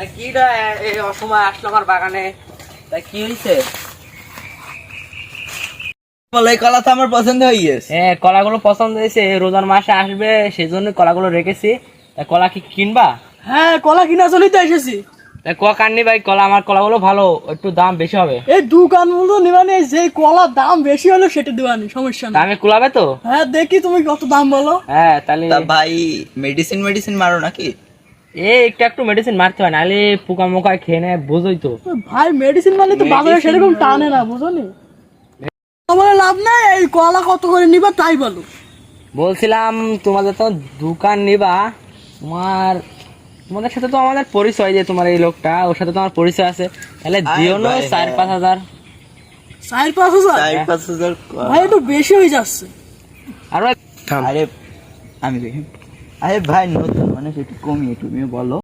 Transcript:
তা কি রে এই অসময় আসলো আমার বাগানে? তা কি হইছে? বলে কলা তো আমার পছন্দ হয়ে গেছে। হ্যাঁ, কলাগুলো পছন্দ হয়েছে, রোজার মাসে আসবে সেজন্য কলাগুলো রেখেছি। তা কলা কি কিনবা? হ্যাঁ, কলা কিনা চলিতে এসেছি। তা ক কান্নি ভাই, কলা আমার কলাগুলো ভালো, একটু দাম বেশি হবে। এই দোকান মূল্য নিবানি, যে কলার দাম বেশি হলো সেটা দিবানি, সমস্যা না। দামে কুলাবে তো? হ্যাঁ, দেখি তুমি কত দাম বলো। হ্যাঁ তাহলে তা ভাই মেডিসিন মারো নাকি? একটু মেডিসিন মারতে হয়, নাহলে পোকা মোকা খেয়ে নেয়, বোঝোই তো। ভাই মেডিসিন মানে তো বাজারে Medicine সেরকম টানে না, বুঝনি? তোমার লাভ নাই, এই কলা কত করে নিবা তাই বলো। বলছিলাম তোমাদের তো দোকান নিবা, তোমাদের সাথে তো আমাদের পরিচয়, যে তোমার এই লোকটা, ওর সাথে তো আমার পরিচয় আছে, তাহলে দিও না ভাই, 4-5 হাজার। 4-5 হাজার? 4-5 হাজার। ভাই একটু বেশি হয়ে যাচ্ছে। আর ভাই আরে আমি দেখি, আরে ভাই নতুন মানে একটু কমিয়ে তুমিও বলো।